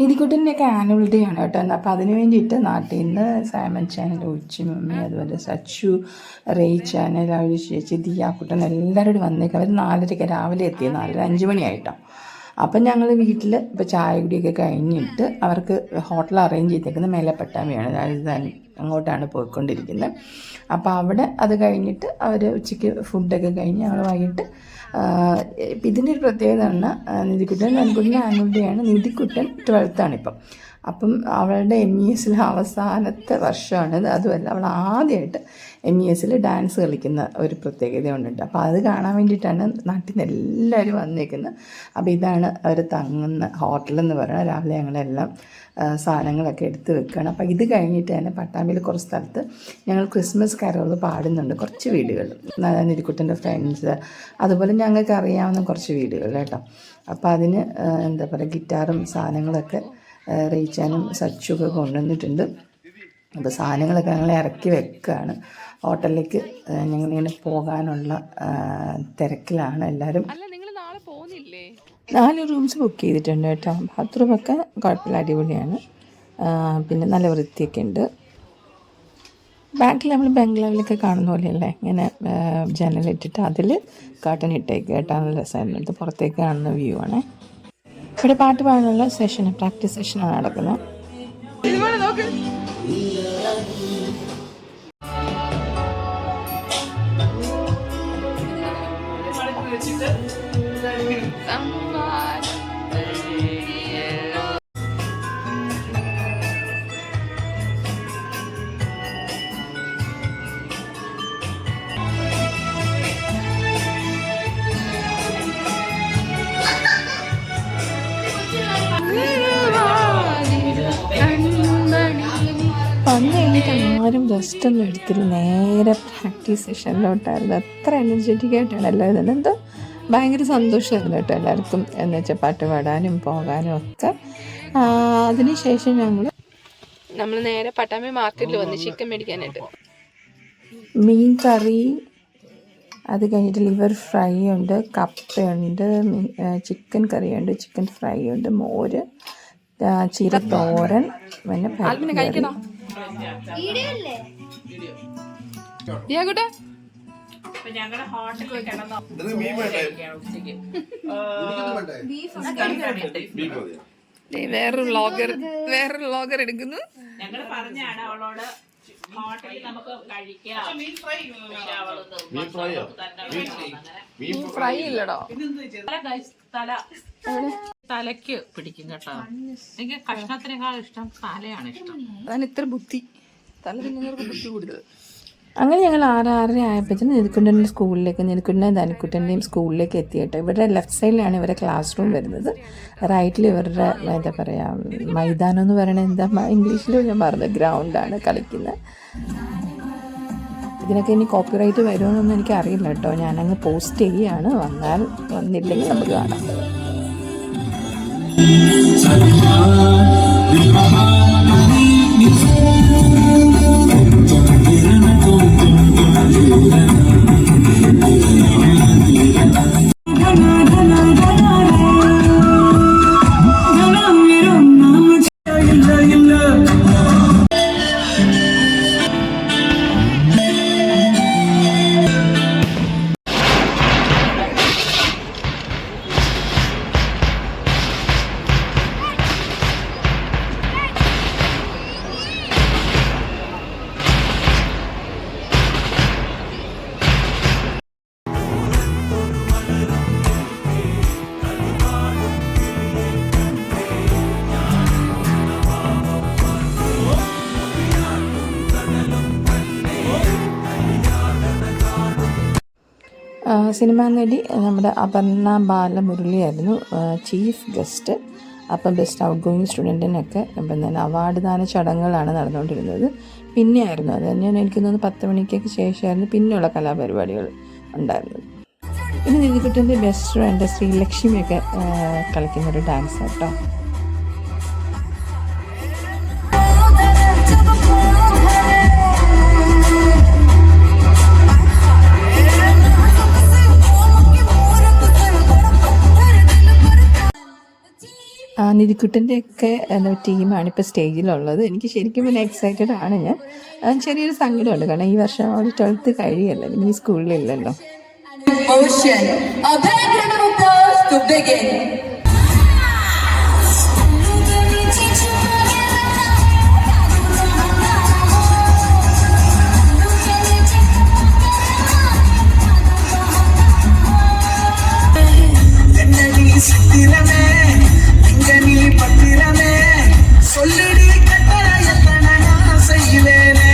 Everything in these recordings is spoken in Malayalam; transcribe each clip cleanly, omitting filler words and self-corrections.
നിധിക്കുട്ടൻ്റെയൊക്കെ ആനുവൽ ഡേ ആണ് കേട്ടോ. അപ്പോൾ അതിന് വേണ്ടിയിട്ട് നാട്ടിൽ നിന്ന് സൈമൺ ചാനൽ, ഉച്ചി മമ്മി, അതുപോലെ സച്ചു, റേയ് ചാനൽ, അവർ ചേച്ചി, ദിയാക്കുട്ടൻ എല്ലാവരോടും വന്നേക്കും. അവർ 4:30 രാവിലെ എത്തി, 4:30 5 മണിയായിട്ടോ. അപ്പം ഞങ്ങൾ വീട്ടിൽ ഇപ്പോൾ ചായ കുടിയൊക്കെ കഴിഞ്ഞിട്ട് അവർക്ക് ഹോട്ടൽ അറേഞ്ച് ചെയ്തേക്കുന്നത് മേലെപ്പട്ടാമ്പിയാണ്, രാജധാനി, അങ്ങോട്ടാണ് പോയിക്കൊണ്ടിരിക്കുന്നത്. അപ്പോൾ അവിടെ അത് കഴിഞ്ഞിട്ട് അവർ ഉച്ചയ്ക്ക് ഫുഡൊക്കെ കഴിഞ്ഞ് ഞങ്ങൾ വൈകിട്ട് ഇതിൻ്റെ ഒരു പ്രത്യേകത പറഞ്ഞാൽ നിധിക്കുട്ടൻ ആനുവൽ ഡേ ആണ്. നിധിക്കുട്ടൻ 12th ആണിപ്പം. അപ്പം അവളുടെ MES അവസാനത്തെ വർഷമാണിത്. അതുമല്ല, അവൾ ആദ്യമായിട്ട് MES ഡാൻസ് കളിക്കുന്ന ഒരു പ്രത്യേകതയുണ്ട്. അപ്പോൾ അത് കാണാൻ വേണ്ടിയിട്ടാണ് നാട്ടിൽ നിന്ന് എല്ലാവരും വന്നേക്കുന്നത്. അപ്പോൾ ഇതാണ് അവർ തങ്ങുന്ന ഹോട്ടലെന്ന് പറയുന്നത്. രാവിലെ ഞങ്ങളെല്ലാം സാധനങ്ങളൊക്കെ എടുത്ത് വെക്കുകയാണ്. അപ്പോൾ ഇത് കഴിഞ്ഞിട്ട് തന്നെ പട്ടാമ്പിയിൽ കുറച്ച് സ്ഥലത്ത് ഞങ്ങൾ ക്രിസ്മസ് കരോൾ പാടുന്നുണ്ട്, കുറച്ച് വീടുകൾ, നിധിക്കുട്ടൻ്റെ ഫ്രണ്ട്സ്, അതുപോലെ ഞങ്ങൾക്ക് അറിയാവുന്ന കുറച്ച് വീടുകൾ കേട്ടോ. അപ്പോൾ അതിന് എന്താ പറയുക, ഗിറ്റാറും സാധനങ്ങളൊക്കെ റീച്ചാനും സച്ചുമൊക്കെ കൊണ്ടുവന്നിട്ടുണ്ട്. അപ്പോൾ സാധനങ്ങളൊക്കെ ഞങ്ങൾ ഇറക്കി വെക്കുകയാണ്. ഹോട്ടലിലേക്ക് ഞങ്ങളിങ്ങനെ പോകാനുള്ള തിരക്കിലാണ് എല്ലാവരും. 4 റൂംസ് ബുക്ക് ചെയ്തിട്ടുണ്ട് കേട്ടോ. ബാത്റൂമൊക്കെ കുഴപ്പമില്ല, അടിപൊളിയാണ്. പിന്നെ നല്ല വൃത്തിയൊക്കെ ഉണ്ട്. ബാക്കിൽ നമ്മൾ ബംഗ്ലാവിലൊക്കെ കാണുന്ന പോലെയല്ലേ, ഇങ്ങനെ ജനലിട്ടിട്ട് അതിൽ കാർട്ടൺ ഇട്ടേക്ക് കേട്ടോ. നല്ല രസമായിരുന്നു. ഇത് പുറത്തേക്ക് കാണുന്ന വ്യൂ ആണ്. ഇവിടെ പാട്ട് പാടാനുള്ള പ്രാക്ടീസ് സെഷനാണ് നടക്കുന്നത്. വന്നു കഴിഞ്ഞിട്ട് ആരും റെസ്റ്റ് ഒന്നും എടുത്തില്ല, നേരെ പ്രാക്ടീസ് സെഷനിലോട്ടായിരുന്നു. അത്ര എനർജറ്റിക് ആയിട്ടാണ് എല്ലാവരും തന്നെ. എന്തോ ഭയങ്കര സന്തോഷമായിരുന്നു കേട്ടോ എല്ലാവർക്കും. എന്ന് വെച്ചാൽ പാട്ട് പാടാനും പോകാനും ഒക്കെ. അതിനുശേഷം നമ്മൾ നേരെ പട്ടാമ്പി മാർക്കറ്റിൽ വന്ന് ചിക്കൻ മേടിക്കാനായിട്ട്. മീൻ കറി, അത് കഴിഞ്ഞിട്ട് ലിവർ ഫ്രൈ ഉണ്ട്, കപ്പയുണ്ട്, ചിക്കൻ കറിയുണ്ട്, ചിക്കൻ ഫ്രൈ ഉണ്ട്, മോര്, ചീര തോരൻ, പിന്നെ വേറൊരു വ്ളോഗർ എടുക്കുന്നു. ഫ്രൈ ഇല്ലടോ, തലയ്ക്ക് പിടിക്കും കേട്ടോ. എനിക്ക് കഷ്ണത്തിനേക്കാൾ ഇഷ്ടം തലയാണ് ഇഷ്ടം. അതാണ് ഇത്ര ബുദ്ധി, തല തിന്നുന്നവർക്ക് ബുദ്ധി കൂടുതൽ. അങ്ങനെ ഞങ്ങൾ 6:30 ആയപ്പോഴത്തേനും നിധിക്കുട്ടൻ്റെ സ്കൂളിലേക്ക്, നിധിക്കുട്ടൻ്റെയും ധനിക്കുട്ടൻ്റെയും സ്കൂളിലേക്ക് എത്തിയിട്ട്, ഇവരുടെ ലെഫ്റ്റ് സൈഡിലാണ് ഇവരുടെ ക്ലാസ് റൂം വരുന്നത്. റൈറ്റിൽ ഇവരുടെ എന്താ പറയുക, മൈതാനം എന്ന് പറയണത് എന്താ ഇംഗ്ലീഷിലും ഞാൻ പറഞ്ഞത്, ഗ്രൗണ്ടാണ് കളിക്കുന്നത്. ഇതിനൊക്കെ ഇനി കോപ്പിറൈറ്റ് വരുമെന്നൊന്നും എനിക്ക് അറിയില്ല കേട്ടോ. ഞാനങ്ങ് പോസ്റ്റ് ചെയ്യുകയാണ്. വന്നില്ലെങ്കിൽ നമുക്ക് കാണാം. സിനിമാ നടി നമ്മുടെ അപർണ ബാലമുരളിയായിരുന്നു ചീഫ് ഗസ്റ്റ്. അപ്പം ബെസ്റ്റ് ഔട്ട് ഗോയിങ് സ്റ്റുഡൻറ്റിനൊക്കെ ഇപ്പം തന്നെ അവാർഡ് ദാന ചടങ്ങുകളാണ് നടന്നുകൊണ്ടിരുന്നത്. പിന്നെയായിരുന്നു അത് തന്നെ, എനിക്ക് തോന്നുന്നു 10 മണിക്കൊക്കെ ശേഷമായിരുന്നു പിന്നെയുള്ള കലാപരിപാടികൾ ഉണ്ടായിരുന്നത്. ഇനി നിധിക്കുട്ടൻ്റെ ബെസ്റ്റ് ഫ്രണ്ട് ശ്രീലക്ഷ്മിയൊക്കെ കളിക്കുന്നൊരു ഡാൻസ് കേട്ടോ. നിധിക്കുട്ടൻ്റെയൊക്കെ ടീമാണ് ഇപ്പോൾ സ്റ്റേജിലുള്ളത്. എനിക്ക് ശരിക്കും പിന്നെ എക്സൈറ്റഡ് ആണ് ഞാൻ. ചെറിയൊരു സങ്കടമുണ്ട്, കാരണം ഈ വർഷം അവൾ 12th കഴിയല്ലോ, ഇനി ഈ സ്കൂളിലില്ലല്ലോ. Ocean, a big round of applause to begin. சித்திரமே அங்கனி பத்திரமே சொல்லடி கட்டளையத்தன நான் செய்வேனே.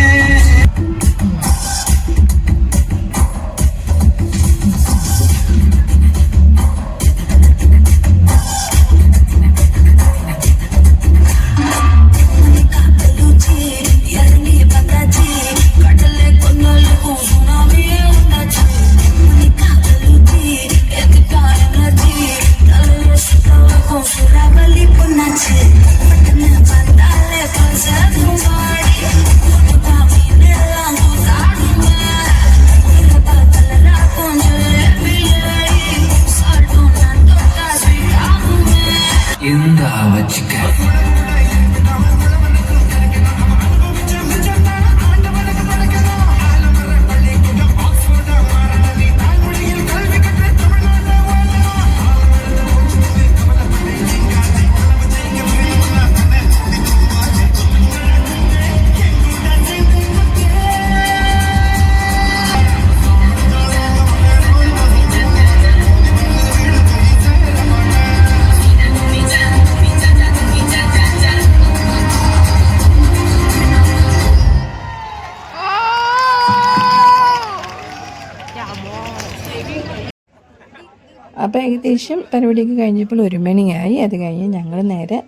അപ്പോൾ ഏകദേശം പരിപാടിയൊക്കെ കഴിഞ്ഞപ്പോൾ 1 മണിയായി. അത് കഴിഞ്ഞ് ഞങ്ങൾ നേരെ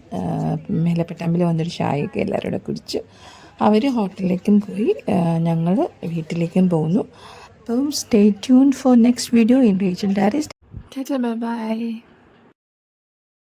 മേലപ്പട്ടമ്പിൽ വന്നൊരു ചായയൊക്കെ എല്ലാവരും കൂടെ കുടിച്ചു. അവർ ഹോട്ടലിലേക്കും പോയി, ഞങ്ങൾ വീട്ടിലേക്കും പോകുന്നു. അപ്പം stay tune for next video in Rachel Diaries. By.